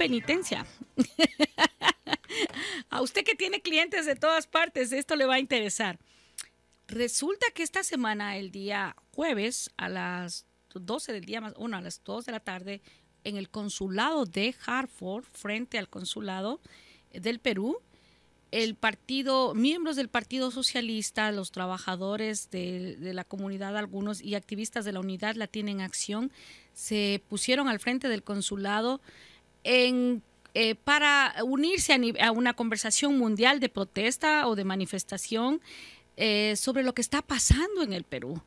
penitencia. A usted que tiene clientes de todas partes, esto le va a interesar. Resulta que esta semana, el día jueves, a las 12 del día, a las 2 de la tarde, en el consulado de Hartford, frente al consulado del Perú, miembros del Partido Socialista, los trabajadores de la comunidad, algunos y activistas de la Unidad Latina en Acción, se pusieron al frente del consulado para unirse a una conversación mundial de protesta o de manifestación sobre lo que está pasando en el Perú,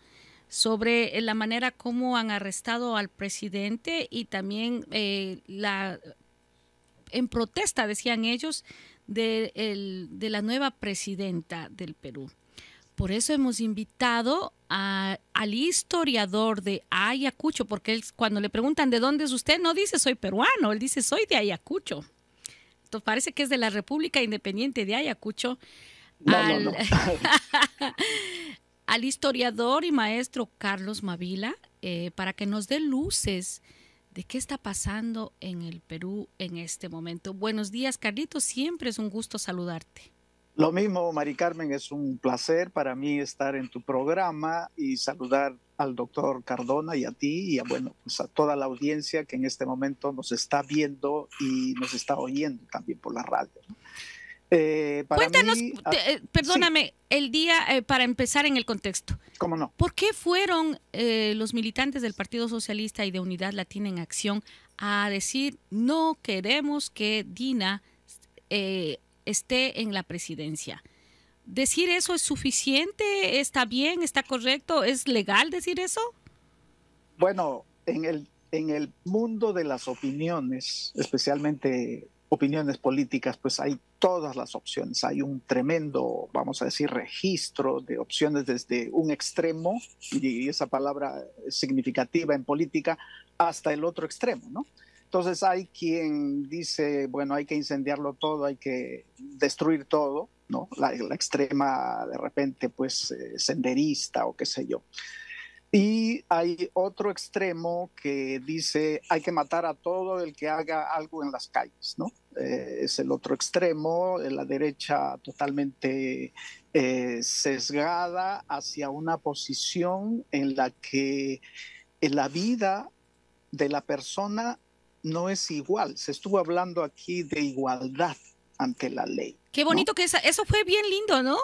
sobre la manera como han arrestado al presidente y también en protesta, decían ellos, de la nueva presidenta del Perú. Por eso hemos invitado al historiador de Ayacucho, porque él, cuando le preguntan de dónde es usted, no dice soy peruano, él dice soy de Ayacucho. Entonces parece que es de la República Independiente de Ayacucho. No. Al historiador y maestro Carlos Mavila, para que nos dé luces de qué está pasando en el Perú en este momento. Buenos días, Carlitos, siempre es un gusto saludarte. Lo mismo, Mari Carmen, es un placer para mí estar en tu programa y saludar al doctor Cardona y a ti y pues a toda la audiencia que en este momento nos está viendo y nos está oyendo también por la radio, ¿no? Cuéntanos, perdóname, sí. el día para empezar en el contexto. ¿Cómo no? ¿Por qué fueron los militantes del Partido Socialista y de Unidad Latina en Acción a decir no queremos que Dina esté en la presidencia? ¿Decir eso es suficiente? ¿Está bien? ¿Está correcto? ¿Es legal decir eso? Bueno, en el mundo de las opiniones, especialmente opiniones políticas, pues hay todas las opciones. Hay un tremendo, vamos a decir, registro de opciones desde un extremo, y esa palabra es significativa en política, hasta el otro extremo, ¿no? Entonces hay quien dice, bueno, hay que incendiarlo todo, hay que destruir todo, ¿no? La extrema, de repente, pues, senderista o qué sé yo. Y hay otro extremo que dice hay que matar a todo el que haga algo en las calles, ¿no? Es el otro extremo, la derecha totalmente sesgada hacia una posición en la que la vida de la persona no es igual. Se estuvo hablando aquí de igualdad ante la ley. Qué bonito, ¿no? Que eso fue bien lindo, ¿no?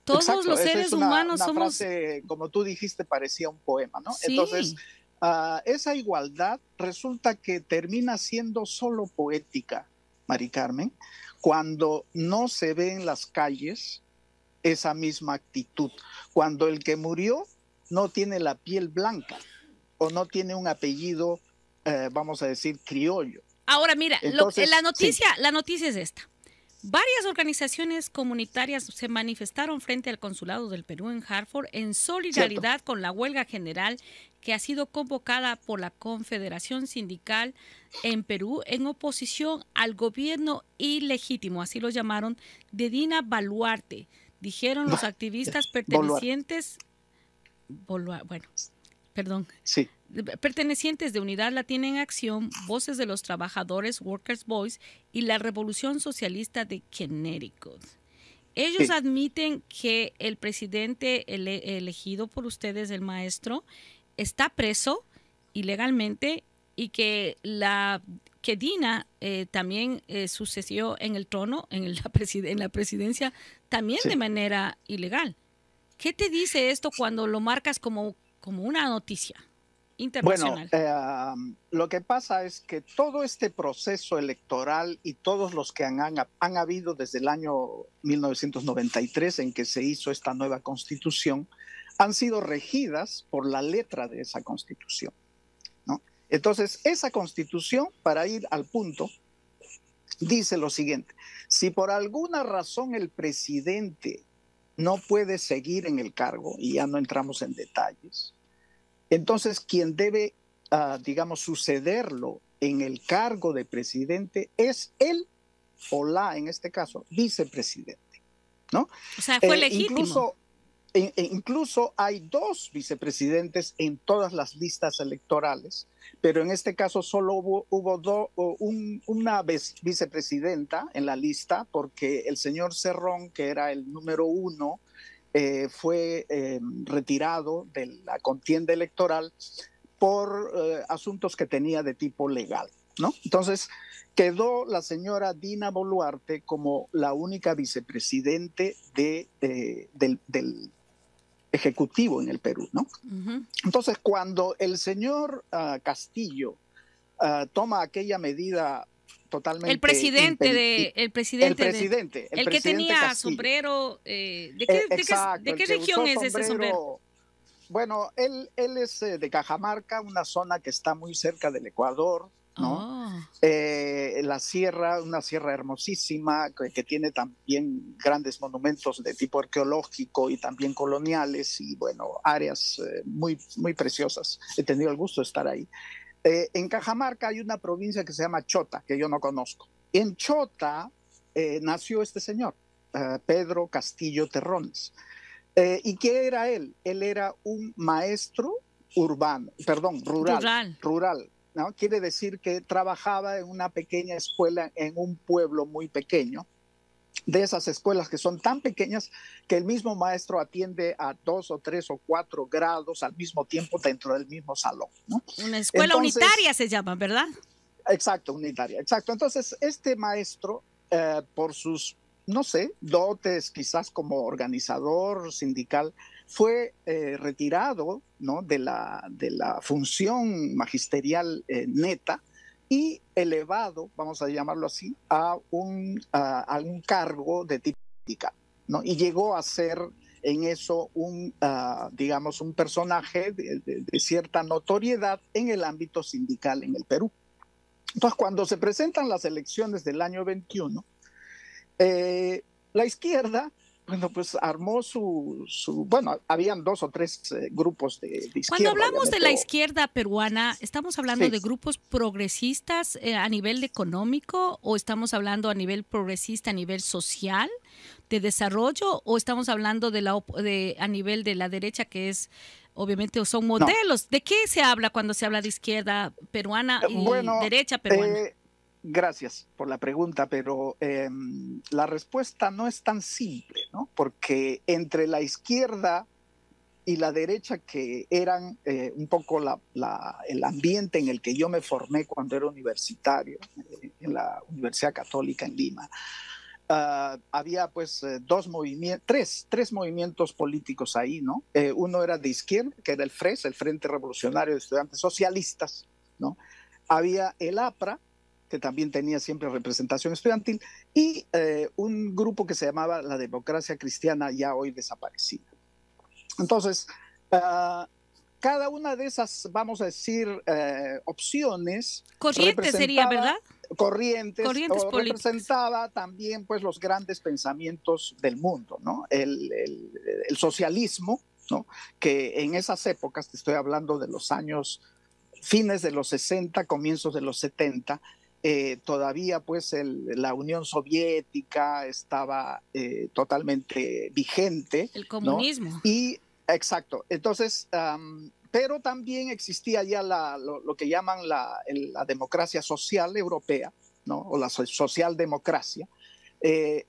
Todos Exacto, los seres humanos una somos... frase, como tú dijiste, parecía un poema, ¿no? Sí. Entonces, esa igualdad resulta que termina siendo solo poética, Mari Carmen, cuando no se ve en las calles esa misma actitud, cuando el que murió no tiene la piel blanca o no tiene un apellido, vamos a decir, criollo. Ahora mira, entonces, la noticia es esta. Varias organizaciones comunitarias se manifestaron frente al Consulado del Perú en Hartford en solidaridad con la huelga general que ha sido convocada por la Confederación Sindical en Perú en oposición al gobierno ilegítimo, así lo llamaron, de Dina Boluarte. Dijeron los activistas pertenecientes... Sí. pertenecientes de Unidad Latina en Acción, Voces de los Trabajadores, Workers' Voice y la Revolución Socialista de Connecticut. Ellos admiten que el presidente elegido por ustedes, el maestro, está preso ilegalmente y que Dina también sucedió en el trono, en la presidencia, también de manera ilegal. ¿Qué te dice esto cuando lo marcas como una noticia internacional? Bueno, lo que pasa es que todo este proceso electoral y todos los que han habido desde el año 1993 en que se hizo esta nueva constitución han sido regidas por la letra de esa constitución, ¿no? Entonces, esa constitución, para ir al punto, dice lo siguiente: si por alguna razón el presidente no puede seguir en el cargo, y ya no entramos en detalles, entonces quien debe, digamos, sucederlo en el cargo de presidente es él o la, en este caso, vicepresidente, ¿no? O sea, fue legítimo. Incluso, incluso hay dos vicepresidentes en todas las listas electorales, pero en este caso solo hubo una vicepresidenta en la lista, porque el señor Cerrón, que era el número uno, fue retirado de la contienda electoral por asuntos que tenía de tipo legal, ¿no? Entonces quedó la señora Dina Boluarte como la única vicepresidente del Ejecutivo en el Perú, ¿no? Entonces, cuando el señor Castillo toma aquella medida totalmente... El presidente el que tenía Castillo. Sombrero, ¿de qué región es ese sombrero? Bueno, él es de Cajamarca, una zona que está muy cerca del Ecuador, ¿no? La sierra, una sierra hermosísima que tiene también grandes monumentos de tipo arqueológico y también coloniales, y bueno, áreas muy, muy preciosas. He tenido el gusto de estar ahí. En Cajamarca hay una provincia que se llama Chota, que yo no conozco. En Chota nació este señor, Pedro Castillo Terrones. ¿Y qué era él? Él era un maestro rural, ¿no? Quiere decir que trabajaba en una pequeña escuela en un pueblo muy pequeño, de esas escuelas que son tan pequeñas que el mismo maestro atiende a 2 o 3 o 4 grados al mismo tiempo dentro del mismo salón, ¿no? Una escuela unitaria se llama, ¿verdad? Exacto, unitaria, exacto. Entonces, este maestro, por sus, no sé, dotes quizás como organizador sindical, fue retirado, ¿no?, de la función magisterial neta, y elevado, vamos a llamarlo así, a un cargo de tipo sindical, ¿no? Y llegó a ser en eso digamos, un personaje de cierta notoriedad en el ámbito sindical en el Perú. Entonces, cuando se presentan las elecciones del año 21, la izquierda, bueno, pues armó bueno, habían 2 o 3 grupos de izquierda. Cuando hablamos de la izquierda peruana, ¿estamos hablando de grupos progresistas a nivel económico, o estamos hablando a nivel progresista, a nivel social, de desarrollo, o estamos hablando a nivel de la derecha, que es, obviamente, son modelos? No. ¿De qué se habla cuando se habla de izquierda peruana y derecha peruana? Gracias por la pregunta, pero la respuesta no es tan simple, ¿no? Porque entre la izquierda y la derecha, que eran un poco el ambiente en el que yo me formé cuando era universitario, en la Universidad Católica en Lima, había pues tres movimientos políticos ahí, ¿no? Uno era de izquierda, que era el FRES, el Frente Revolucionario de Estudiantes Socialistas, ¿no? Había el APRA, que también tenía siempre representación estudiantil, y un grupo que se llamaba la Democracia Cristiana, ya hoy desaparecida. Entonces, cada una de esas, vamos a decir, opciones... Corrientes sería, ¿verdad? Corrientes representaba también pues los grandes pensamientos del mundo, ¿no? El socialismo, ¿no?, que en esas épocas, te estoy hablando de los años fines de los 60, comienzos de los 70, todavía pues la Unión Soviética estaba totalmente vigente. El comunismo. ¿No? Y exacto. Entonces, pero también existía ya lo que llaman la democracia social europea, ¿no?, o la socialdemocracia,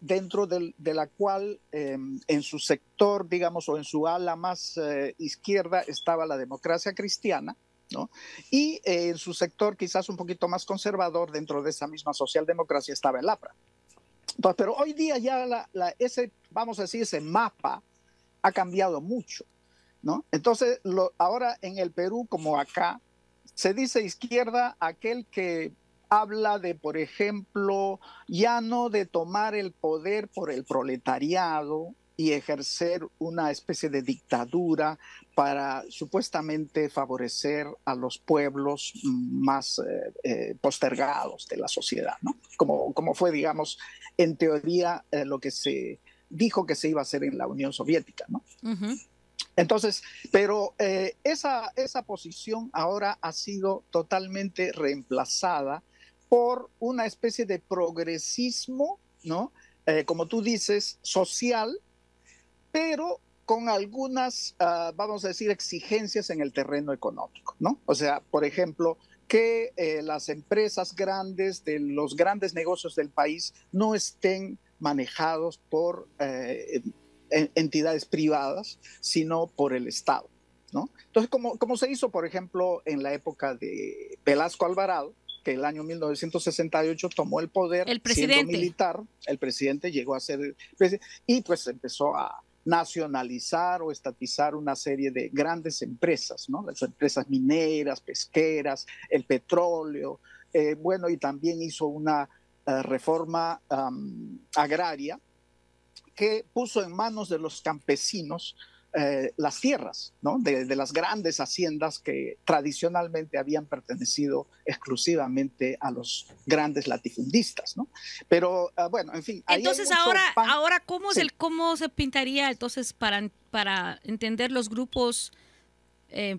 dentro de la cual en su sector, digamos, o en su ala más izquierda estaba la democracia cristiana, ¿no? Y en su sector quizás un poquito más conservador, dentro de esa misma socialdemocracia, estaba el APRA. Entonces, pero hoy día ya vamos a decir, ese mapa ha cambiado mucho, ¿no? Entonces, ahora en el Perú, como acá, se dice izquierda aquel que habla de, por ejemplo, ya no de tomar el poder por el proletariado y ejercer una especie de dictadura para supuestamente favorecer a los pueblos más postergados de la sociedad, ¿no? Como fue, digamos, en teoría lo que se dijo que se iba a hacer en la Unión Soviética, ¿no? Uh-huh. Entonces, pero esa posición ahora ha sido totalmente reemplazada por una especie de progresismo, ¿no? Como tú dices, social, pero con algunas, vamos a decir, exigencias en el terreno económico, ¿no? O sea, por ejemplo, que las empresas grandes de los grandes negocios del país no estén manejados por entidades privadas, sino por el Estado, ¿no? Entonces, como se hizo, por ejemplo, en la época de Velasco Alvarado, que el año 1968 tomó el poder El siendo presidente. militar, el presidente llegó a ser presidente y pues empezó a nacionalizar o estatizar una serie de grandes empresas, ¿no? Las empresas mineras, pesqueras, el petróleo, bueno, y también hizo una reforma agraria que puso en manos de los campesinos las tierras, ¿no? De las grandes haciendas que tradicionalmente habían pertenecido exclusivamente a los grandes latifundistas, ¿no? Pero bueno, en fin. Entonces ahora ¿cómo, sí. cómo se pintaría entonces para entender los grupos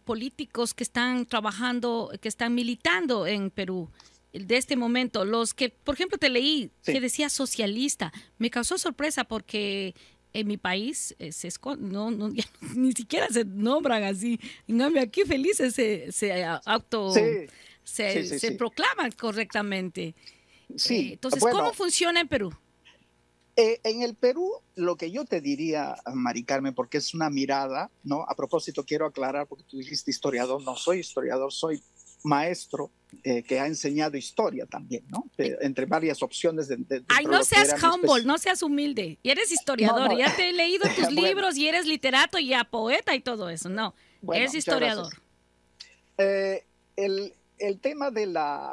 políticos que están trabajando, que están militando en Perú? De este momento, los que, por ejemplo, te leí que decía socialista, me causó sorpresa porque en mi país ni siquiera se nombran así. En cambio, aquí felices se proclaman correctamente. Sí, entonces, bueno, ¿cómo funciona en Perú? En el Perú, lo que yo te diría, Mari Carmen, porque es una mirada, ¿no? A propósito, quiero aclarar, porque tú dijiste historiador, no soy historiador, soy maestro que ha enseñado historia también, ¿no? Entre varias opciones. Ay, no seas humble, no seas humilde. Y eres historiador, ya te he leído tus libros y eres literato y ya poeta y todo eso. No, eres historiador. El tema de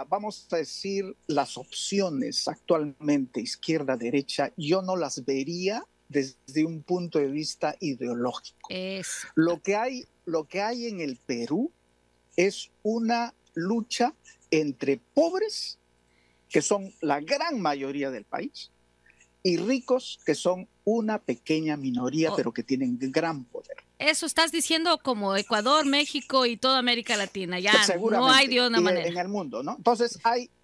vamos a decir, las opciones actualmente, izquierda, derecha, yo no las vería desde un punto de vista ideológico. Lo que hay en el Perú es una lucha entre pobres, que son la gran mayoría del país, y ricos, que son una pequeña minoría, pero que tienen gran poder. Eso estás diciendo como Ecuador, México y toda América Latina. Ya no hay de una manera. En el mundo, ¿no? Entonces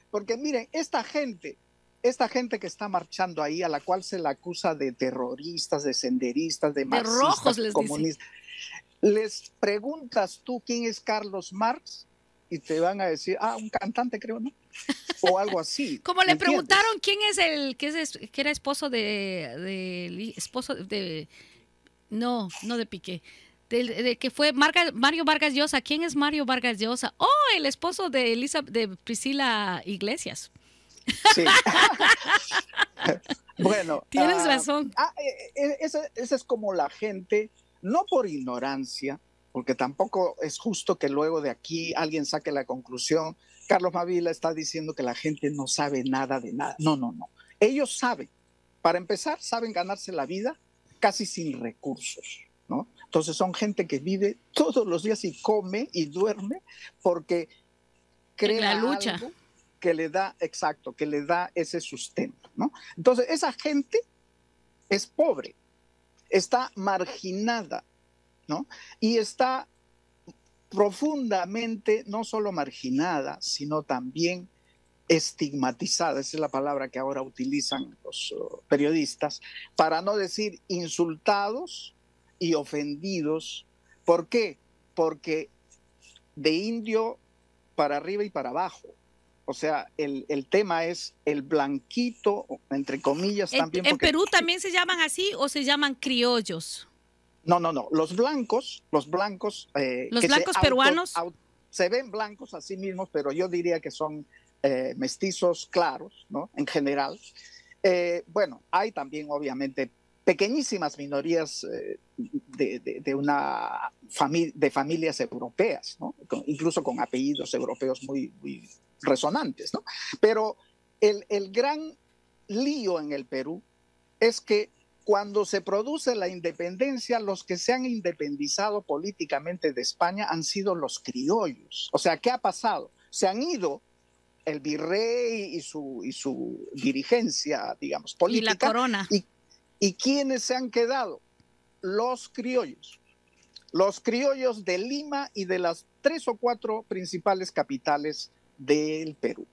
porque miren, esta gente que está marchando ahí, a la cual se la acusa de terroristas, de senderistas, de marxistas, rojos les comunistas, les preguntas tú quién es Carlos Marx y te van a decir, un cantante creo, ¿no? O algo así. Como le preguntaron quién es el que era esposo no de Piqué, de que fue Mario Vargas Llosa. ¿Quién es Mario Vargas Llosa? Oh, el esposo de Priscila Iglesias. Sí. Bueno. Tienes razón. Esa es como la gente, no por ignorancia, porque tampoco es justo que luego de aquí alguien saque la conclusión. Carlos Mávila está diciendo que la gente no sabe nada de nada. No. Ellos saben. Para empezar, saben ganarse la vida casi sin recursos, ¿no? Entonces son gente que vive todos los días y come y duerme porque crea algo que le da, que le da ese sustento, ¿no? Entonces esa gente es pobre, está marginada, ¿no? Y está profundamente no solo marginada, sino también estigmatizada, esa es la palabra que ahora utilizan los periodistas, para no decir insultados y ofendidos. ¿Por qué? Porque de indio para arriba y para abajo. O sea, el tema es el blanquito, entre comillas, también. ¿En Perú también se llaman así o se llaman criollos? No. Los blancos. ¿Los blancos peruanos? Se ven blancos a sí mismos, pero yo diría que son mestizos claros, ¿no? En general. Bueno, hay también, obviamente, pequeñísimas minorías de familias europeas, ¿no? Incluso con apellidos europeos muy, muy resonantes, ¿no? Pero el gran lío en el Perú es que cuando se produce la independencia, los que se han independizado políticamente de España han sido los criollos. O sea, ¿qué ha pasado? Se han ido el virrey y su dirigencia, digamos, política. Y la corona. ¿Y quiénes se han quedado? Los criollos. Los criollos de Lima y de las 3 o 4 principales capitales del Perú,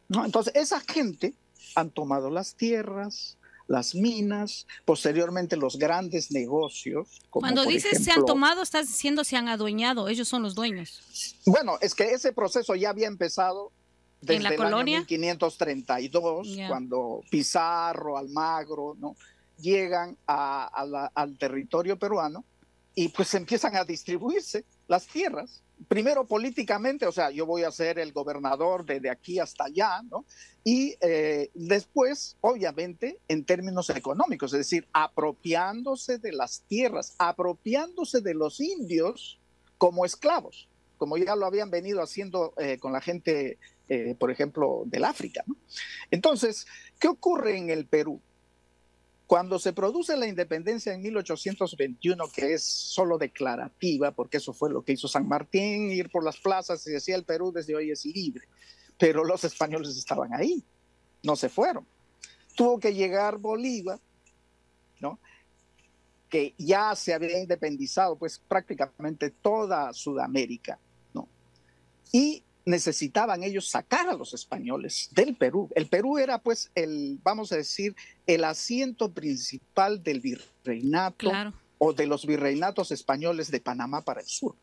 ¿no? Entonces, esa gente han tomado las tierras, las minas, posteriormente los grandes negocios. Como cuando dices ejemplo, se han tomado, estás diciendo se han adueñado, ellos son los dueños. Bueno, es que ese proceso ya había empezado desde ¿En la el colonia? año 1532, Yeah. cuando Pizarro, Almagro, ¿no?, llegan al territorio peruano y pues empiezan a distribuirse las tierras. Primero políticamente, o sea, yo voy a ser el gobernador de aquí hasta allá, ¿no? Y después, obviamente, en términos económicos, es decir, apropiándose de las tierras, apropiándose de los indios como esclavos, como ya lo habían venido haciendo con la gente, por ejemplo, del África, ¿no? Entonces, ¿qué ocurre en el Perú? Cuando se produce la independencia en 1821, que es solo declarativa, porque eso fue lo que hizo San Martín, ir por las plazas y decía el Perú desde hoy es libre, pero los españoles estaban ahí, no se fueron. Tuvo que llegar Bolívar, ¿no?, que ya se había independizado pues prácticamente toda Sudamérica, ¿no?, y necesitaban ellos sacar a los españoles del Perú. El Perú era pues vamos a decir, el asiento principal del virreinato, claro, o de los virreinatos españoles de Panamá para el sur,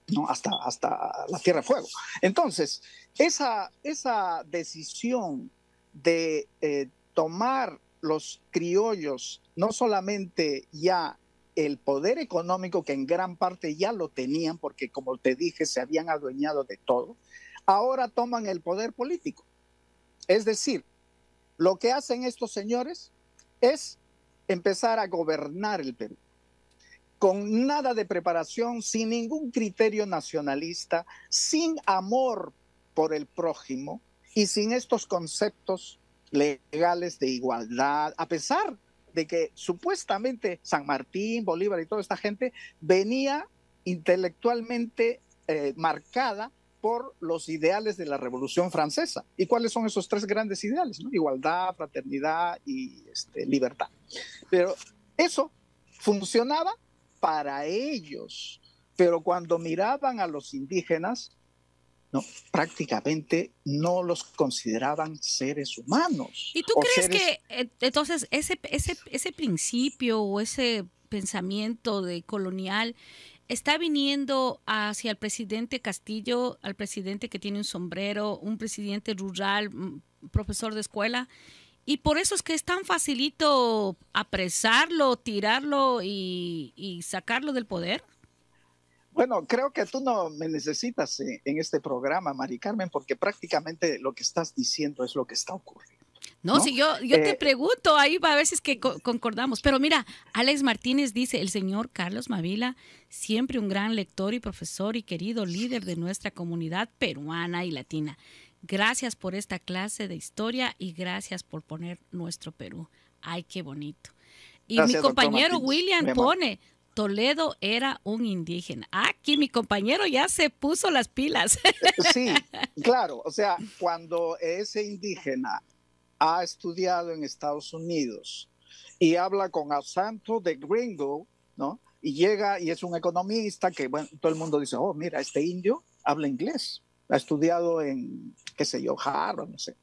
¿no?, hasta la Tierra de Fuego. Entonces, esa decisión de tomar los criollos no solamente ya el poder económico, que en gran parte ya lo tenían, porque como te dije, se habían adueñado de todo, ahora toman el poder político. Es decir, lo que hacen estos señores es empezar a gobernar el Perú, con nada de preparación, sin ningún criterio nacionalista, sin amor por el prójimo y sin estos conceptos legales de igualdad, a pesar de que supuestamente San Martín, Bolívar y toda esta gente venía intelectualmente marcada por los ideales de la Revolución Francesa. ¿Y cuáles son esos tres grandes ideales, ¿no? Igualdad, fraternidad y libertad. Pero eso funcionaba para ellos, pero cuando miraban a los indígenas, no, prácticamente no los consideraban seres humanos. ¿Y tú crees que entonces ese principio o ese pensamiento de colonial está viniendo hacia el presidente Castillo, al presidente que tiene un sombrero, un presidente rural, profesor de escuela, y por eso es que es tan facilito apresarlo, tirarlo y sacarlo del poder? Bueno, creo que tú no me necesitas en este programa, Mari Carmen, porque prácticamente lo que estás diciendo es lo que está ocurriendo. No, si yo te pregunto, ahí va a ver si es que concordamos. Pero mira, Alex Martínez dice, el señor Carlos Mavila, siempre un gran lector y profesor y querido líder de nuestra comunidad peruana y latina. Gracias por esta clase de historia y gracias por poner nuestro Perú. Ay, qué bonito. Y gracias, mi compañero William pone, Toledo era un indígena. Aquí mi compañero ya se puso las pilas. Sí, claro. O sea, cuando ese indígena ha estudiado en Estados Unidos y habla con acento de gringo, ¿no?, y llega y es un economista que, bueno, todo el mundo dice, oh, mira, este indio habla inglés, ha estudiado en, qué sé yo, Harvard, no sé.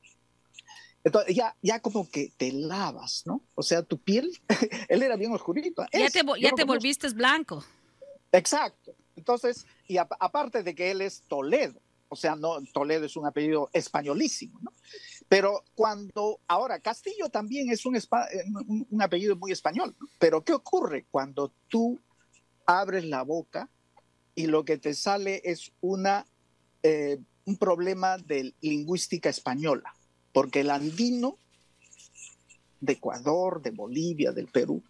Entonces ya como que te lavas, ¿no? O sea, tu piel, él era bien oscurito. Ya te volviste blanco. Exacto. Entonces, y aparte de que él es Toledo, o sea, no, Toledo es un apellido españolísimo, ¿no? Pero ahora Castillo también es un apellido muy español, ¿no? Pero ¿qué ocurre cuando tú abres la boca y lo que te sale es un problema de lingüística española? Porque el andino de Ecuador, de Bolivia, del Perú,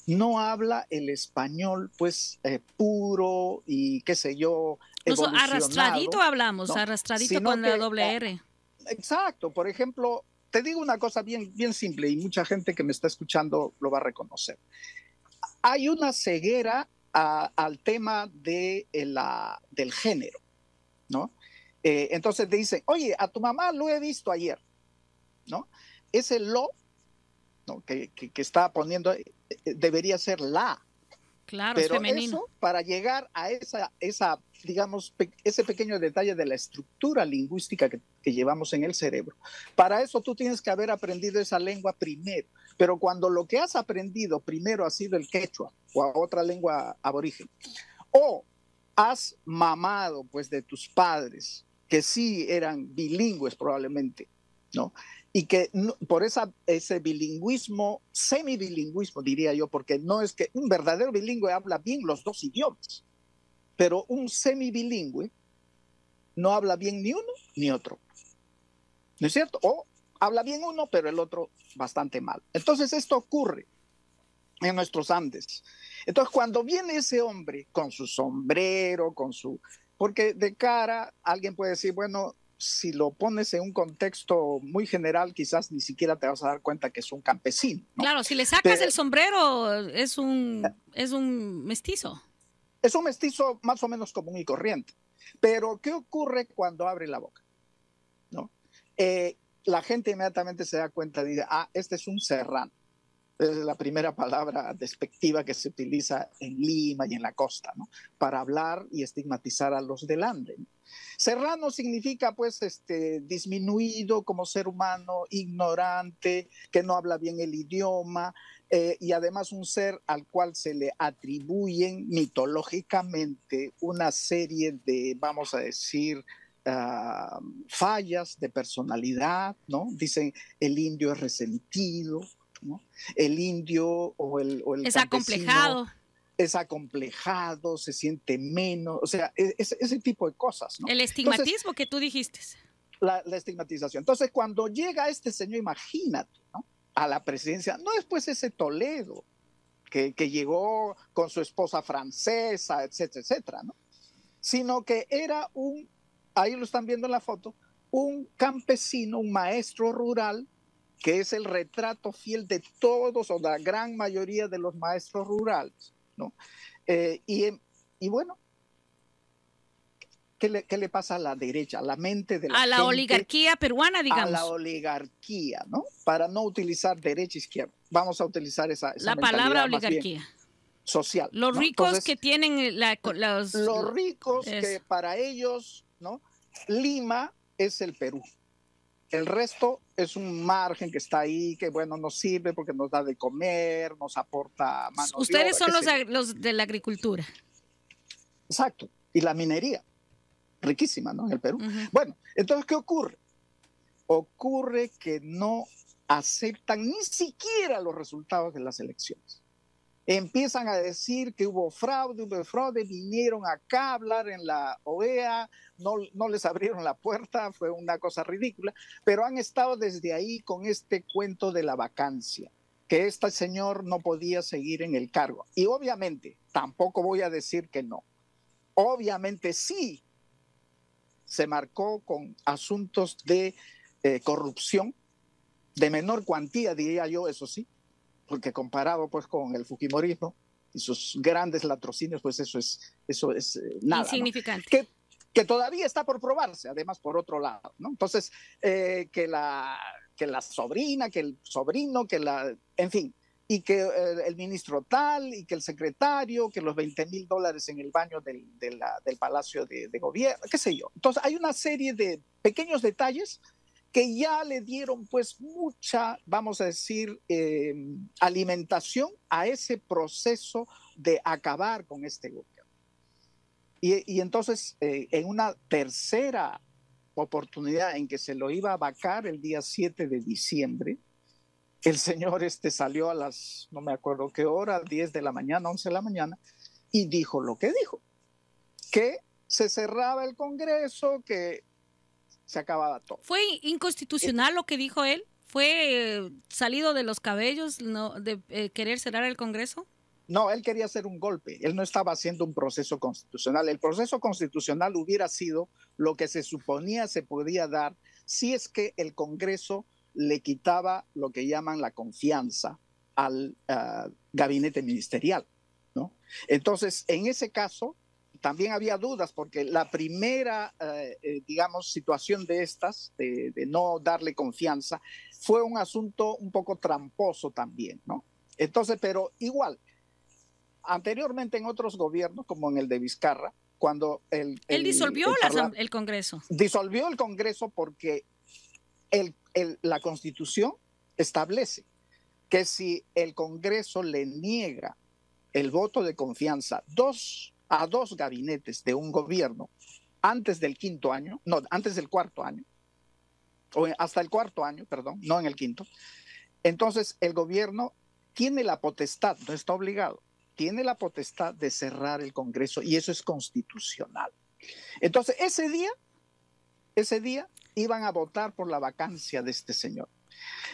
no habla el español, pues, puro y qué sé yo, evolucionado. Arrastradito hablamos, ¿no? Arrastradito sino con la doble R. Exacto. Por ejemplo, te digo una cosa bien, bien simple y mucha gente que me está escuchando lo va a reconocer. Hay una ceguera al tema del género, ¿no? Entonces te dicen, oye, a tu mamá lo he visto ayer, ¿no? Ese lo, ¿no?, que está poniendo debería ser la. Claro, es Pero femenino. eso, para llegar a digamos, ese pequeño detalle de la estructura lingüística que llevamos en el cerebro, para eso tú tienes que haber aprendido esa lengua primero. Pero cuando lo que has aprendido primero ha sido el quechua o otra lengua aborigen, o has mamado pues de tus padres, que sí eran bilingües probablemente, ¿no? Y que por ese bilingüismo, semibilingüismo diría yo, porque no es que un verdadero bilingüe habla bien los dos idiomas, pero un semibilingüe no habla bien ni uno ni otro, ¿no es cierto? O habla bien uno, pero el otro bastante mal. Entonces esto ocurre en nuestros Andes. Entonces cuando viene ese hombre con su sombrero, porque de cara alguien puede decir, bueno, si lo pones en un contexto muy general, quizás ni siquiera te vas a dar cuenta que es un campesino, ¿no? Claro, si le sacas el sombrero, es un mestizo. Es un mestizo más o menos común y corriente. Pero, ¿qué ocurre cuando abre la boca? ¿No? La gente inmediatamente se da cuenta y dice, este es un serrano. Es la primera palabra despectiva que se utiliza en Lima y en la costa, ¿no? Para hablar y estigmatizar a los del Ande, ¿no? Serrano significa pues disminuido como ser humano, ignorante, que no habla bien el idioma, y además un ser al cual se le atribuyen mitológicamente una serie de, vamos a decir, fallas de personalidad, ¿no? Dicen el indio es resentido, ¿no? El indio o el es campesino acomplejado. es acomplejado, se siente menos, o sea, ese tipo de cosas, ¿no? El estigmatismo. Entonces, que tú dijiste. La estigmatización. Entonces, cuando llega este señor, imagínate, ¿no? A la presidencia, no después ese Toledo, que llegó con su esposa francesa, etcétera, etcétera, ¿no? Sino que era ahí lo están viendo en la foto, un campesino, un maestro rural, que es el retrato fiel de todos o la gran mayoría de los maestros rurales, ¿no? Y bueno, ¿qué le pasa a la derecha, a la mente de la gente? A la oligarquía peruana, digamos. A la oligarquía, ¿no? Para no utilizar derecha e izquierda. Vamos a utilizar esa la palabra oligarquía. Social. Los ¿no? ricos Entonces, que tienen los ricos que para ellos, ¿no? Lima es el Perú. El resto es un margen que está ahí, que bueno, nos sirve porque nos da de comer, nos aporta mano de obra. Ustedes son los de la agricultura. Exacto. Y la minería, riquísima, ¿no? En el Perú. Bueno, entonces, ¿qué ocurre? Ocurre que no aceptan ni siquiera los resultados de las elecciones. Empiezan a decir que hubo fraude, vinieron acá a hablar en la OEA, no les abrieron la puerta, fue una cosa ridícula, pero han estado desde ahí con este cuento de la vacancia, que este señor no podía seguir en el cargo. Y obviamente, tampoco voy a decir que no, obviamente sí se marcó con asuntos de corrupción, de menor cuantía, diría yo, eso sí, porque comparado pues con el fujimorismo y sus grandes latrocinios, pues eso es nada. Insignificante. ¿No? Que todavía está por probarse, además, por otro lado, ¿no? Entonces, que la sobrina, que el sobrino, en fin, y que el ministro tal, y que el secretario, que los $20,000 en el baño del Palacio de Gobierno, qué sé yo. Entonces, hay una serie de pequeños detalles que ya le dieron pues mucha, vamos a decir, alimentación a ese proceso de acabar con este gobierno. Y entonces, en una tercera oportunidad en que se lo iba a vacar el día 7 de diciembre, el señor salió a las, no me acuerdo qué hora, 10 de la mañana, 11 de la mañana, y dijo lo que dijo, que se cerraba el Congreso, que se acababa todo. ¿Fue inconstitucional lo que dijo él? ¿Fue salido de los cabellos de querer cerrar el Congreso? No, él quería hacer un golpe. Él no estaba haciendo un proceso constitucional. El proceso constitucional hubiera sido lo que se suponía se podía dar si es que el Congreso le quitaba lo que llaman la confianza al gabinete ministerial, ¿no? Entonces, en ese caso, también había dudas porque la primera, digamos, situación de estas, de no darle confianza, fue un asunto un poco tramposo también, ¿no? Entonces, pero igual, anteriormente en otros gobiernos, como en el de Vizcarra, cuando él disolvió el Congreso. Disolvió el Congreso porque la Constitución establece que si el Congreso le niega el voto de confianza a dos gabinetes de un gobierno antes del cuarto año, o hasta el cuarto año, perdón, no en el quinto, entonces el gobierno tiene la potestad, no está obligado, tiene la potestad de cerrar el Congreso y eso es constitucional. Entonces ese día iban a votar por la vacancia de este señor.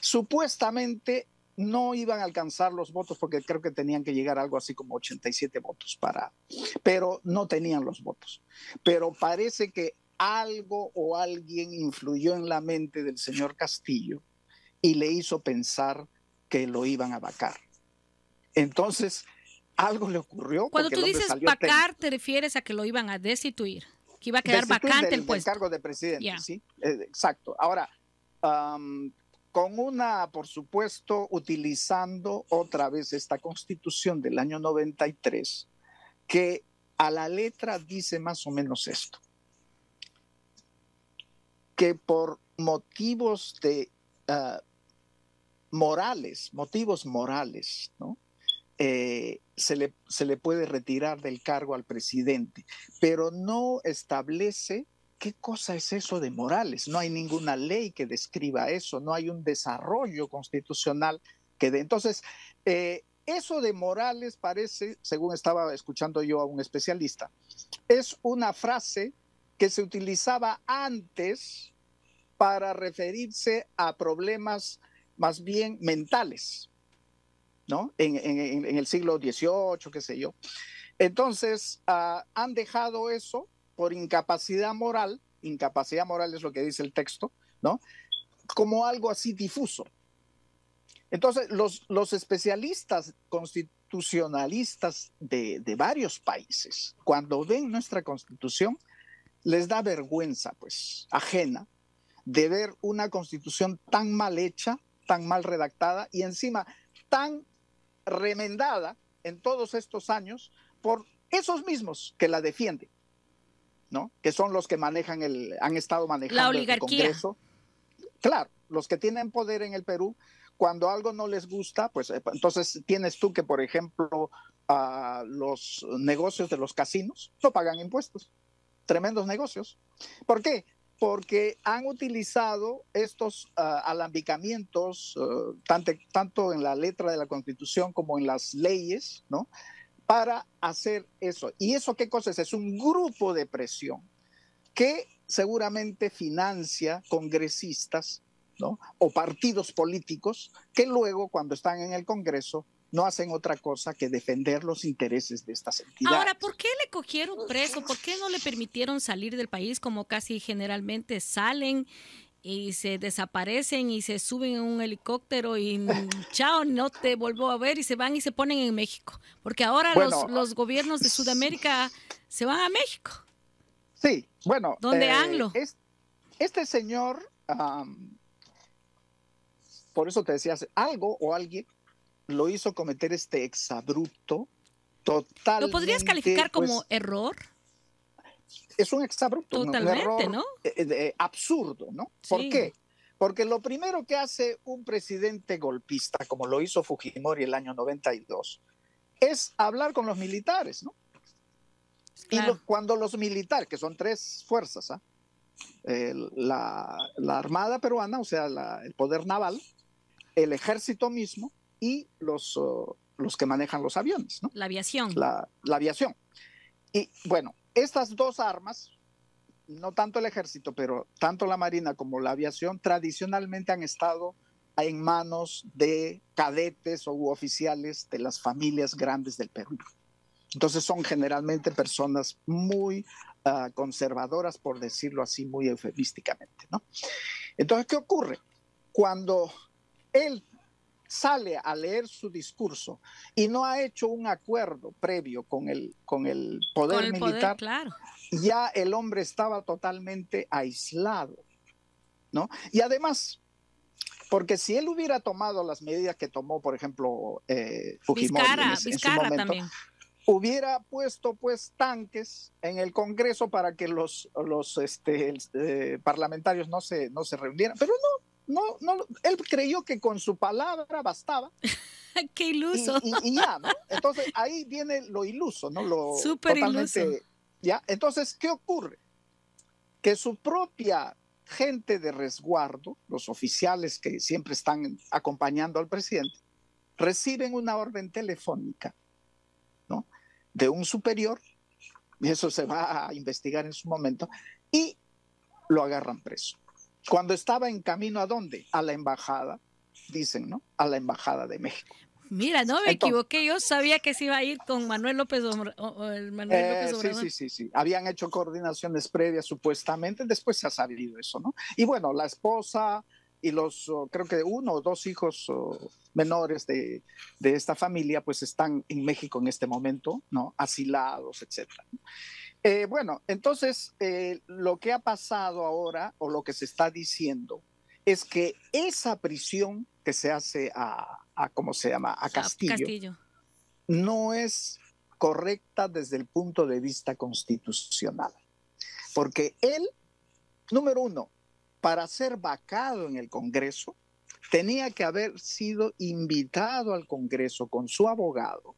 Supuestamente no iban a alcanzar los votos porque creo que tenían que llegar a algo así como 87 votos pero no tenían los votos. Pero parece que algo o alguien influyó en la mente del señor Castillo y le hizo pensar que lo iban a vacar. Entonces, algo le ocurrió. Cuando tú dices vacar, ¿te refieres a que lo iban a destituir? Que iba a quedar vacante el puesto. Del cargo de presidente, sí, exacto. Ahora, por supuesto, utilizando otra vez esta Constitución del año 93, que a la letra dice más o menos esto, que por motivos morales, ¿no? Se le puede retirar del cargo al presidente, pero no establece qué cosa es eso de morales. No hay ninguna ley que describa eso, no hay un desarrollo constitucional que dé. Entonces, eso de morales parece, según estaba escuchando yo a un especialista, es una frase que se utilizaba antes para referirse a problemas más bien mentales, ¿no? En el siglo XVIII, qué sé yo. Entonces, han dejado eso por incapacidad moral es lo que dice el texto, ¿no? Como algo así difuso. Entonces, los especialistas constitucionalistas de varios países, cuando ven nuestra Constitución, les da vergüenza, pues, ajena, de ver una Constitución tan mal hecha, tan mal redactada y encima tan remendada en todos estos años por esos mismos que la defienden, ¿no? Que son los que han estado manejando la oligarquía. El Congreso. Claro, los que tienen poder en el Perú, cuando algo no les gusta, pues entonces tienes tú que, por ejemplo, los negocios de los casinos no pagan impuestos. Tremendos negocios. ¿Por qué? Porque han utilizado estos alambicamientos, tanto en la letra de la Constitución como en las leyes, ¿no? Para hacer eso. ¿Y eso qué cosa es? Es un grupo de presión que seguramente financia congresistas, ¿no? O partidos políticos que luego, cuando están en el Congreso, no hacen otra cosa que defender los intereses de estas entidades. Ahora, ¿por qué le cogieron preso? ¿Por qué no le permitieron salir del país como casi generalmente salen y se desaparecen y se suben en un helicóptero y chao, no te vuelvo a ver y se van y se ponen en México? Porque ahora los gobiernos de Sudamérica se van a México. Sí, bueno. ¿Dónde ANLO? Este señor, por eso te decía, algo o alguien lo hizo cometer este exabrupto totalmente. ¿Lo podrías calificar como error? Es un exabrupto, totalmente, un error, ¿no? Absurdo, ¿no? Sí. ¿Por qué? Porque lo primero que hace un presidente golpista, como lo hizo Fujimori el año 92, es hablar con los militares, ¿no? Claro. Y cuando los militares, que son tres fuerzas, la Armada peruana, o sea, el poder naval, el ejército mismo, y los que manejan los aviones, ¿no? La aviación. La aviación. Y bueno, estas dos armas, no tanto el ejército, pero tanto la marina como la aviación, tradicionalmente han estado en manos de cadetes u oficiales de las familias grandes del Perú. Entonces son generalmente personas muy conservadoras, por decirlo así, muy eufemísticamente, ¿no? Entonces, ¿qué ocurre? Cuando él sale a leer su discurso y no ha hecho un acuerdo previo con el poder militar, claro. Ya el hombre estaba totalmente aislado, ¿no? Y además, porque si él hubiera tomado las medidas que tomó, por ejemplo, Fujimori Vizcarra en su momento, también. hubiera puesto pues tanques en el Congreso para que los parlamentarios no se reunieran, pero no, él creyó que con su palabra bastaba. ¡Qué iluso! Y ya, ¿no? Entonces ahí viene lo iluso, ¿no? Lo Súper totalmente, iluso. ¿ya? Entonces, ¿qué ocurre? Que su propia gente de resguardo, los oficiales que siempre están acompañando al presidente, reciben una orden telefónica, ¿no? De un superior, y eso se va a investigar en su momento, y lo agarran preso. Cuando estaba en camino, ¿a dónde? A la embajada, dicen, ¿no? A la embajada de México. Mira, no me equivoqué, yo sabía que se iba a ir con Manuel López Obrador. Sí. Habían hecho coordinaciones previas supuestamente, después se ha sabido eso, ¿no? Y bueno, la esposa y los, creo que 1 o 2 hijos menores de esta familia, pues están en México en este momento, ¿no? Asilados, etcétera. Bueno, entonces lo que ha pasado ahora, o lo que se está diciendo, es que esa prisión que se hace ¿cómo se llama? A Castillo, no es correcta desde el punto de vista constitucional. Porque él, número 1, para ser vacado en el Congreso, tenía que haber sido invitado al Congreso con su abogado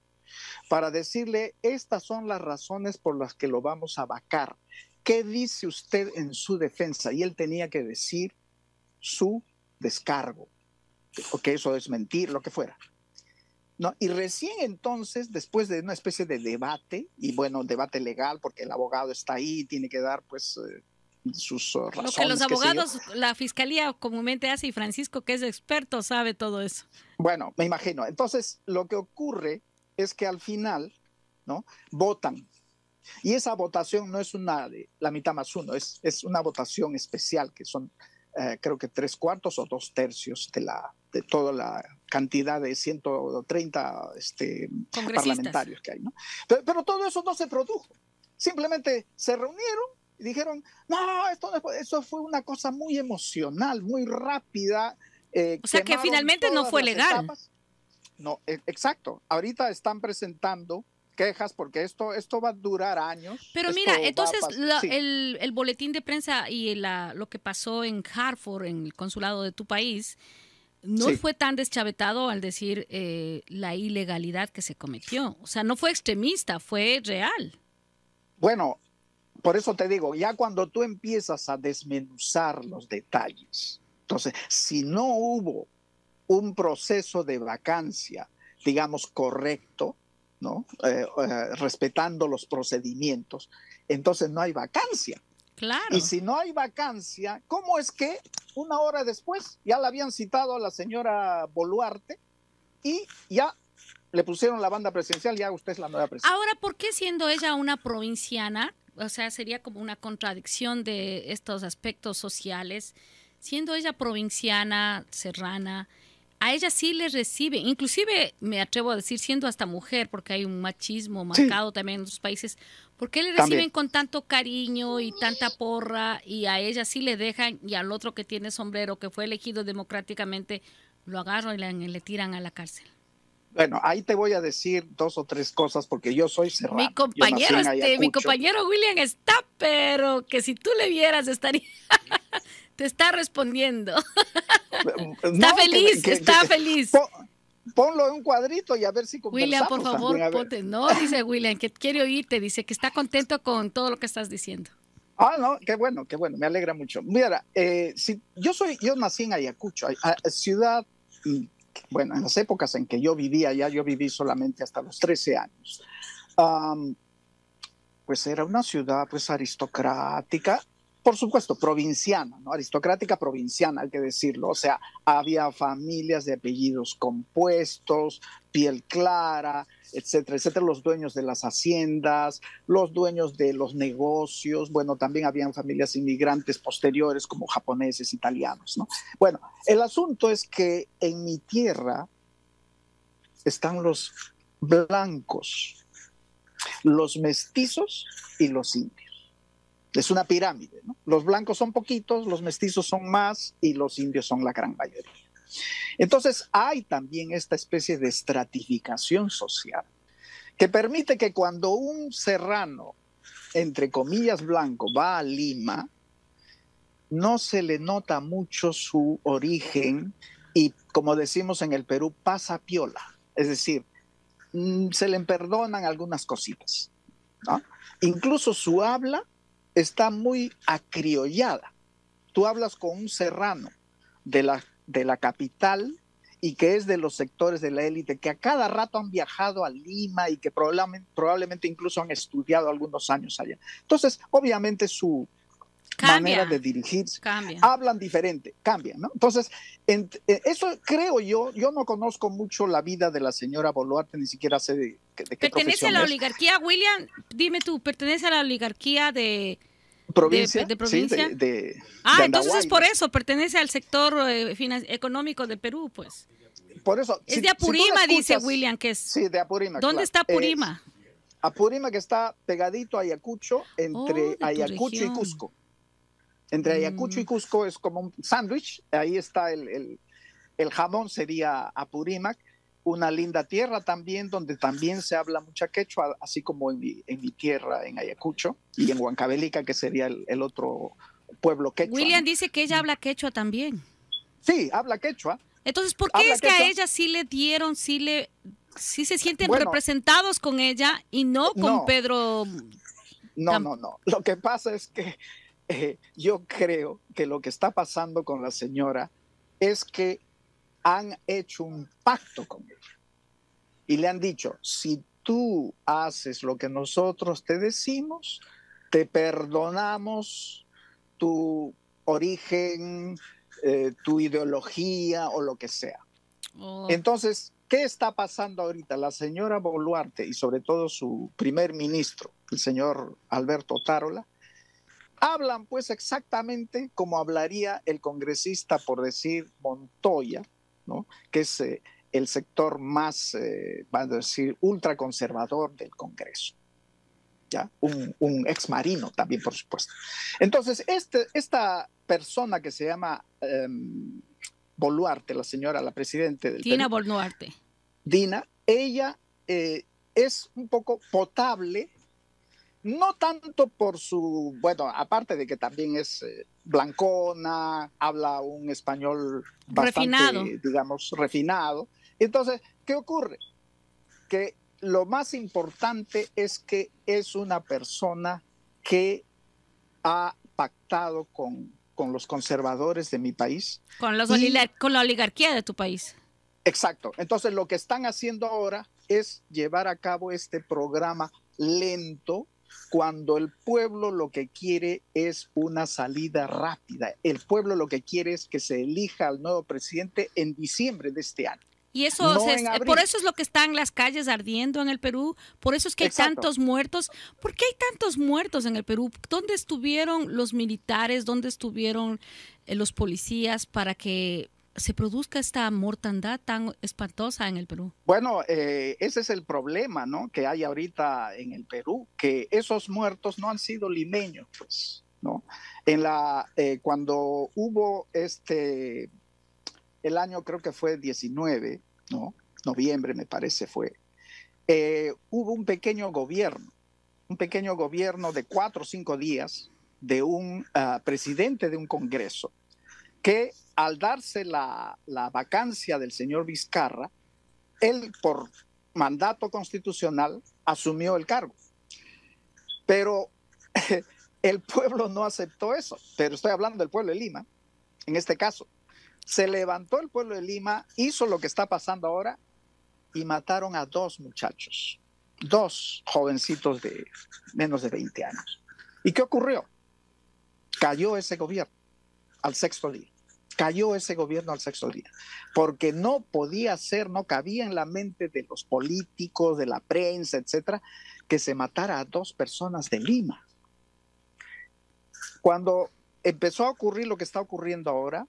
para decirle, estas son las razones por las que lo vamos a vacar. ¿Qué dice usted en su defensa? Y él tenía que decir su descargo, o que eso es mentir, lo que fuera. ¿No? Y recién entonces, después de una especie de debate, y bueno, debate legal, porque el abogado está ahí, tiene que dar pues sus razones. Lo que los abogados, la fiscalía comúnmente hace, y Francisco, que es experto, sabe todo eso. Bueno, me imagino. Entonces, lo que ocurre es que al final, ¿no? Votan. Y esa votación no es una de la mitad más 1, es una votación especial, que son creo que 3/4 o 2/3 de toda la cantidad de 130 parlamentarios que hay, ¿no? Pero todo eso no se produjo. Simplemente se reunieron y dijeron, no, esto fue una cosa muy emocional, muy rápida. O sea que finalmente no fue legal. Etapas. No, exacto. Ahorita están presentando quejas porque esto va a durar años. Pero mira, entonces el boletín de prensa y lo que pasó en Hartford, en el consulado de tu país, no fue tan deschavetado al decir la ilegalidad que se cometió. O sea, no fue extremista, fue real. Bueno, por eso te digo, ya cuando tú empiezas a desmenuzar los detalles, entonces, si no hubo un proceso de vacancia, digamos, correcto, ¿no? Respetando los procedimientos, entonces no hay vacancia. Claro. Y si no hay vacancia, ¿cómo es que 1 hora después ya la habían citado a la señora Boluarte y ya le pusieron la banda presidencial, ya usted es la nueva presidenta? Ahora, ¿por qué siendo ella una provinciana? O sea, sería como una contradicción de estos aspectos sociales. Siendo ella provinciana, serrana, a ella sí le recibe, inclusive me atrevo a decir, siendo hasta mujer, porque hay un machismo marcado también en otros países, ¿por qué le reciben también con tanto cariño y tanta porra, y a ella sí le dejan, y al otro que tiene sombrero, que fue elegido democráticamente, lo agarran y le tiran a la cárcel? Bueno, ahí te voy a decir 2 o 3 cosas, porque yo soy serrano. Mi compañero William está, pero que si tú le vieras estaría... Te está respondiendo. Está feliz, está feliz. Ponlo en un cuadrito y a ver si conversamos. William, por favor, ponte. No, dice William, que quiere oírte, dice que está contento con todo lo que estás diciendo. No, qué bueno, me alegra mucho. Mira, yo nací en Ayacucho, ciudad, bueno, en las épocas en que yo vivía allá, yo viví solamente hasta los 13 años. Pues era una ciudad pues aristocrática, por supuesto, provinciana, ¿no? Aristocrática provinciana, hay que decirlo. O sea, había familias de apellidos compuestos, piel clara, etcétera, etcétera. Los dueños de las haciendas, los dueños de los negocios. Bueno, también habían familias inmigrantes posteriores como japoneses, italianos, ¿no? Bueno, el asunto es que en mi tierra están los blancos, los mestizos y los indios. Es una pirámide, ¿no? Los blancos son poquitos, los mestizos son más y los indios son la gran mayoría. Entonces hay también esta especie de estratificación social. que permite que cuando un serrano, entre comillas blanco, va a Lima, no se le nota mucho su origen y, como decimos en el Perú, pasa piola. Es decir, se le perdonan algunas cositas, ¿no? Incluso su habla está muy acriollada. Tú hablas con un serrano de la capital y que es de los sectores de la élite que a cada rato han viajado a Lima y que probablemente incluso han estudiado algunos años allá. Entonces, obviamente su manera de dirigirse, hablan diferente, cambian, ¿no? Entonces, eso creo yo no conozco mucho la vida de la señora Boluarte, ni siquiera sé de qué ¿Pertenece a la oligarquía, William? Dime tú, ¿pertenece a la oligarquía de provincia? De provincia. Sí, de entonces es por eso, pertenece al sector económico de Perú, pues. Por eso. Es de Apurima, dice William, que es. Sí, de Apurima. ¿Dónde está Apurima? Apurima, que está pegadito a Ayacucho, entre Ayacucho y Cusco. Entre Ayacucho y Cusco es como un sándwich, ahí está el jamón, sería Apurímac, una linda tierra también, donde también se habla mucha quechua, así como en mi tierra, en Ayacucho, y en Huancavelica, que sería el otro pueblo quechua. William dice que ella habla quechua también. Sí, habla quechua. Entonces, ¿por qué es que a ella sí le dieron, sí se sienten representados con ella y no con Pedro? No. Lo que pasa es que yo creo que lo que está pasando con la señora es que han hecho un pacto con ella y le han dicho, si tú haces lo que nosotros te decimos, te perdonamos tu origen, tu ideología o lo que sea. Entonces, ¿qué está pasando ahorita? La señora Boluarte y sobre todo su primer ministro, el señor Alberto Otárola, hablan pues exactamente como hablaría el congresista, por decir, Montoya, ¿no? Que es el sector más, vamos a decir, ultraconservador del Congreso. ¿Ya? Un ex marino también, por supuesto. Entonces, esta persona que se llama Boluarte, la presidenta del Dina Boluarte. Dina, ella es un poco potable, no tanto por su, bueno, aparte de que también es blancona, habla un español bastante, digamos, refinado. Entonces, ¿qué ocurre? Que lo más importante es que es una persona que ha pactado con los conservadores de mi país. Con la oligarquía de tu país. Exacto. Entonces, lo que están haciendo ahora es llevar a cabo este programa lento, cuando el pueblo lo que quiere es una salida rápida. El pueblo lo que quiere es que se elija al nuevo presidente en diciembre de este año. Y eso por eso es lo que están las calles ardiendo en el Perú, por eso es que hay tantos muertos. ¿Por qué hay tantos muertos en el Perú? ¿Dónde estuvieron los militares? ¿Dónde estuvieron los policías para que se produzca esta mortandad tan espantosa en el Perú? Bueno, ese es el problema, ¿no? Que hay ahorita en el Perú, que esos muertos no han sido limeños, pues, ¿no? Cuando hubo el año creo que fue 19, ¿no? Noviembre me parece fue, hubo un pequeño gobierno de 4 o 5 días de un presidente de un congreso que al darse la vacancia del señor Vizcarra, él por mandato constitucional asumió el cargo. Pero el pueblo no aceptó eso, pero estoy hablando del pueblo de Lima, en este caso. Se levantó el pueblo de Lima, hizo lo que está pasando ahora y mataron a 2 muchachos, 2 jovencitos de menos de 20 años. ¿Y qué ocurrió? Cayó ese gobierno al 6º día. Cayó ese gobierno al 6º día, porque no podía ser, no cabía en la mente de los políticos, de la prensa, etcétera, que se matara a 2 personas de Lima. Cuando empezó a ocurrir lo que está ocurriendo ahora,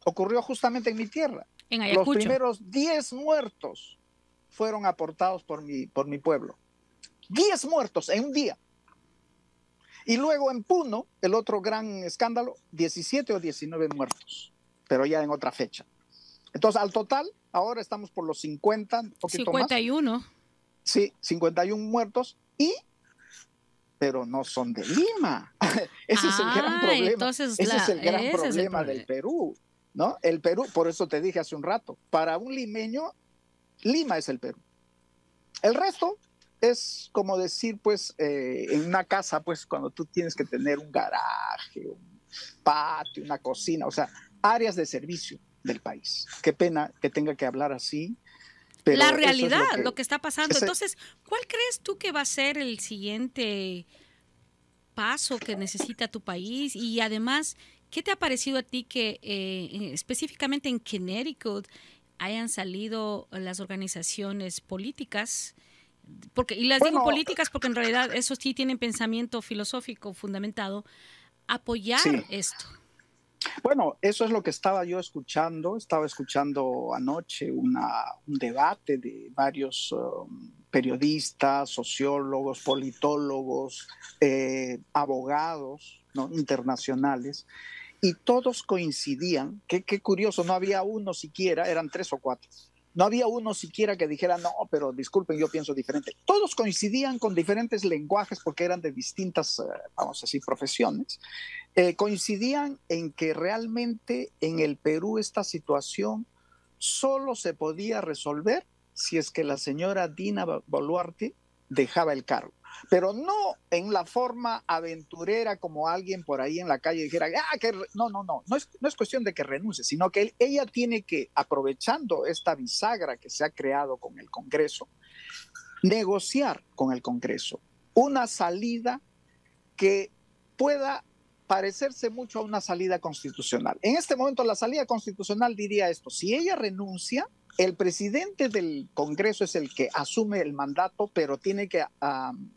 ocurrió justamente en mi tierra. En Ayacucho. Los primeros 10 muertos fueron aportados por mi pueblo. 10 muertos en un día. Y luego en Puno, el otro gran escándalo, 17 o 19 muertos, pero ya en otra fecha. Entonces, al total, ahora estamos por los 50, un poquito 51. más. Sí, 51 muertos pero no son de Lima. Ese es el gran problema. Entonces Ese es el gran ese es el problema del problema. Perú, ¿no? El Perú, por eso te dije hace un rato, para un limeño, Lima es el Perú. El resto es como decir, pues, en una casa, pues, cuando tú tienes que tener un garaje, un patio, una cocina, o sea, áreas de servicio del país. Qué pena que tenga que hablar así, La pero eso es realidad, lo que está pasando. ese, Entonces, ¿cuál crees tú que va a ser el siguiente paso que necesita tu país? Y además, ¿qué te ha parecido a ti que específicamente en Connecticut hayan salido las organizaciones políticas? Porque, y las digo bueno, políticas porque en realidad eso sí tienen pensamiento filosófico fundamentado, sí. apoyar esto. Bueno, eso es lo que estaba escuchando anoche un debate de varios periodistas, sociólogos, politólogos, abogados, ¿no?, internacionales, y todos coincidían, qué curioso, no había uno siquiera, eran 3 o 4, no había uno siquiera que dijera, no, pero disculpen, yo pienso diferente. Todos coincidían con diferentes lenguajes porque eran de distintas, vamos a decir, profesiones. Coincidían en que realmente en el Perú esta situación solo se podía resolver si es que la señora Dina Boluarte dejaba el cargo, pero no en la forma aventurera como alguien por ahí en la calle dijera, no es cuestión de que renuncie, sino que ella tiene que, aprovechando esta bisagra que se ha creado con el Congreso, negociar con el Congreso una salida que pueda parecerse mucho a una salida constitucional. En este momento la salida constitucional diría esto: si ella renuncia, el presidente del Congreso es el que asume el mandato, pero tiene que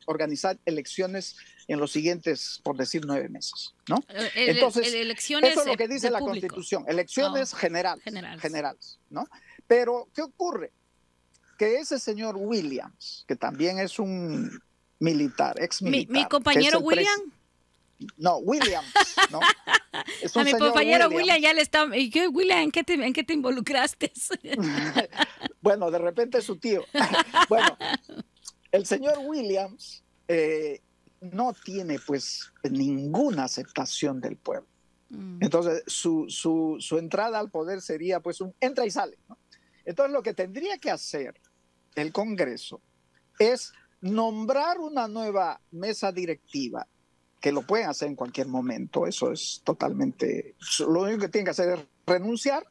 organizar elecciones en los siguientes, por decir, 9 meses, ¿no? Entonces, eso elecciones es lo que dice de la público. Constitución, elecciones generales, ¿no? Pero, ¿qué ocurre? Que ese señor Williams, que también es un militar, ex Mi militar, que es compañero el William. no, Williams, ¿no? Es A un mi señor compañero William Williams. ya le está. ¿Y qué, William, en qué te involucraste? Bueno, de repente es su tío. Bueno, el señor Williams no tiene pues ninguna aceptación del pueblo. Entonces, su entrada al poder sería pues un entra y sale, ¿no? Entonces, lo que tendría que hacer el Congreso es nombrar una nueva mesa directiva, que lo pueden hacer en cualquier momento, eso es totalmente, lo único que tienen que hacer es renunciar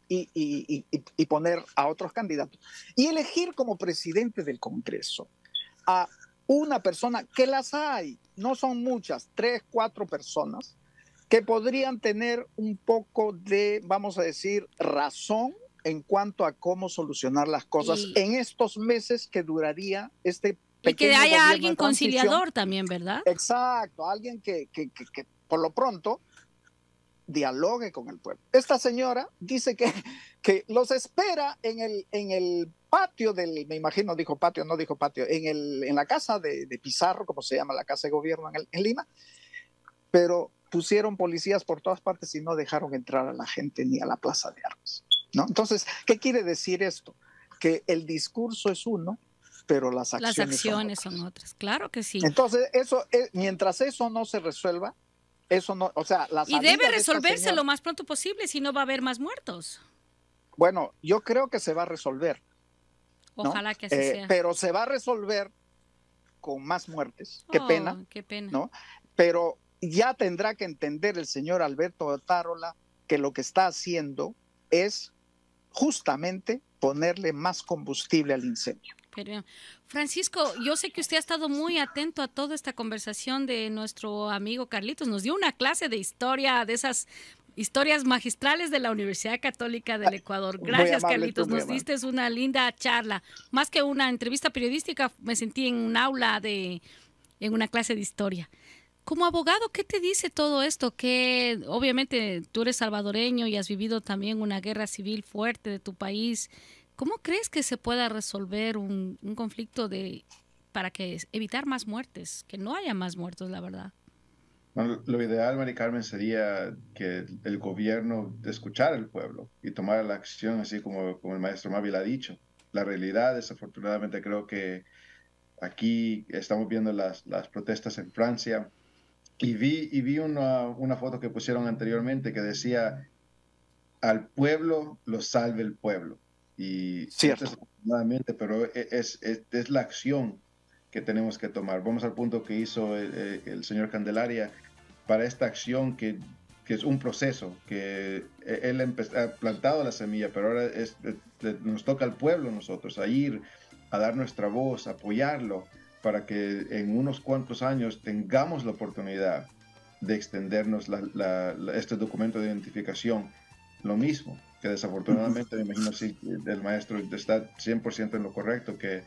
y poner a otros candidatos y elegir como presidente del Congreso a una persona, que las hay, no son muchas, 3, 4 personas que podrían tener un poco de, vamos a decir, razón en cuanto a cómo solucionar las cosas y, en estos meses que duraría este y que pequeño haya gobierno alguien de transición. conciliador también, ¿verdad? Exacto, alguien que por lo pronto dialogue con el pueblo. Esta señora dice que los espera en el patio del, me imagino dijo patio, no dijo patio, en la casa de Pizarro, como se llama la casa de gobierno en Lima, pero pusieron policías por todas partes y no dejaron entrar a la gente ni a la plaza de armas, ¿no? Entonces, ¿qué quiere decir esto? Que el discurso es uno, pero las acciones Son son otras. otras. Claro que sí. Entonces, mientras eso no se resuelva, eso no, o sea, la Y debe salida de esta resolverse señora, lo más pronto posible, si no va a haber más muertos. bueno, yo creo que se va a resolver, ¿no? Ojalá que así sea. Pero se va a resolver con más muertes, qué pena, Oh, qué pena. ¿no? Pero ya tendrá que entender el señor Alberto Otárola que lo que está haciendo es justamente ponerle más combustible al incendio. Pero, Francisco, yo sé que usted ha estado muy atento a toda esta conversación de nuestro amigo Carlitos. Nos dio una clase de historia, de esas historias magistrales de la Universidad Católica del Ecuador. Muy Gracias, amable tú, Carlitos. muy Nos amable. diste una linda charla. Más que una entrevista periodística, me sentí en un aula en una clase de historia. Como abogado, ¿qué te dice todo esto? Que obviamente tú eres salvadoreño y has vivido también una guerra civil fuerte de tu país. ¿Cómo crees que se pueda resolver un conflicto para evitar más muertes? Que no haya más muertos, la verdad. Bueno, lo ideal, Mari Carmen, sería que el gobierno escuchara al pueblo y tomara la acción, así como el maestro Mávila ha dicho. la realidad. Desafortunadamente creo que aquí estamos viendo las protestas en Francia y vi una foto que pusieron anteriormente que decía: al pueblo lo salve el pueblo. Y cierto, desafortunadamente, pero es la acción que tenemos que tomar. Vamos al punto que hizo el señor Candelaria para esta acción que es un proceso, que él ha plantado la semilla, pero ahora nos toca al pueblo nosotros a ir, a dar nuestra voz, a apoyarlo, para que en unos cuantos años tengamos la oportunidad de extendernos este documento de identificación. Lo mismo, que desafortunadamente, me imagino si el maestro está 100% en lo correcto, que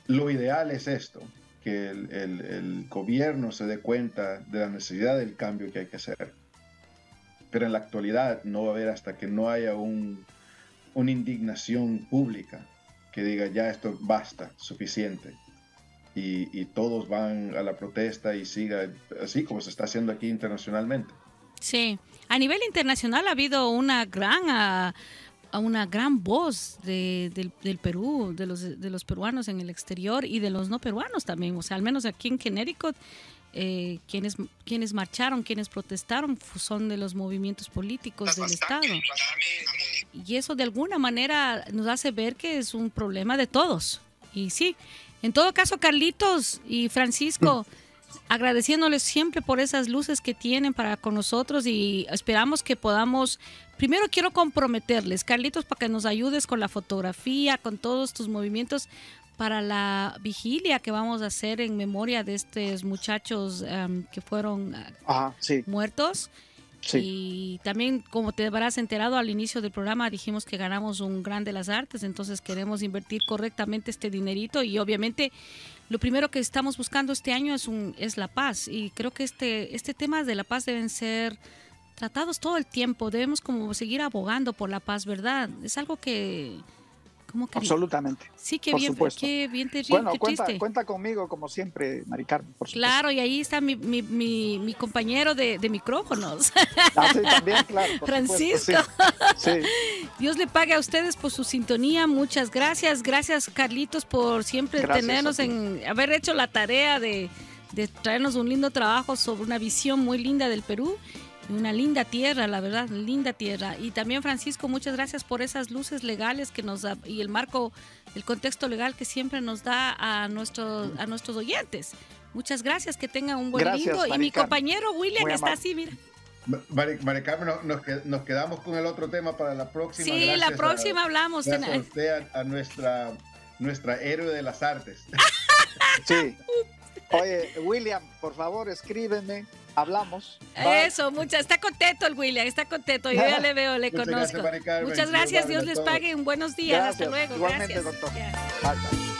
lo ideal es esto, que el gobierno se dé cuenta de la necesidad del cambio que hay que hacer. Pero en la actualidad no va a haber hasta que no haya una indignación pública que diga: ya esto basta, suficiente. Y todos van a la protesta y siga así como se está haciendo aquí internacionalmente. Sí, a nivel internacional ha habido una gran voz del Perú, de los peruanos en el exterior y de los no peruanos también. O sea, al menos aquí en Connecticut, quienes marcharon, quienes protestaron, son de los movimientos políticos del Estado. Y eso de alguna manera nos hace ver que es un problema de todos. Y sí, en todo caso, Carlitos y Francisco, agradeciéndoles siempre por esas luces que tienen para con nosotros, y esperamos que podamos, primero quiero comprometerles, Carlitos, para que nos ayudes con la fotografía, con todos tus movimientos para la vigilia que vamos a hacer en memoria de estos muchachos que fueron muertos. Sí. Y también, como te habrás enterado al inicio del programa, dijimos que ganamos un Gran de las Artes, entonces queremos invertir correctamente este dinerito, y obviamente lo primero que estamos buscando este año es la paz, y creo que este tema de la paz deben ser tratados todo el tiempo, debemos como seguir abogando por la paz, ¿verdad? Es algo que... Absolutamente. Sí, qué bien terrible, bueno, qué triste. Cuenta conmigo como siempre, Mari Carmen, por supuesto. Claro, y ahí está mi compañero de micrófonos. Sí, también, claro. Francisco. Sí. Dios le pague a ustedes por su sintonía, muchas gracias. Gracias, Carlitos, por siempre tenernos haber hecho la tarea de traernos un lindo trabajo sobre una visión muy linda del Perú. Una linda tierra, la verdad, linda tierra. Y también, Francisco, muchas gracias por esas luces legales que nos da, y el marco, el contexto legal que siempre nos da a nuestros oyentes. Muchas gracias, que tengan un buen lindo. Y mi compañero William está así, mira. Mari Carmen, nos quedamos con el otro tema para la próxima. Sí, gracias, la próxima hablamos. Gracias a nuestra héroe de las artes. Sí. Oye, William, por favor, escríbeme. Hablamos. Eso, está contento el William, está contento. Yo ya le veo, le conozco. Muchas gracias, Dios les pague. Buenos días, hasta luego. Igualmente, gracias. Doctor. Bye.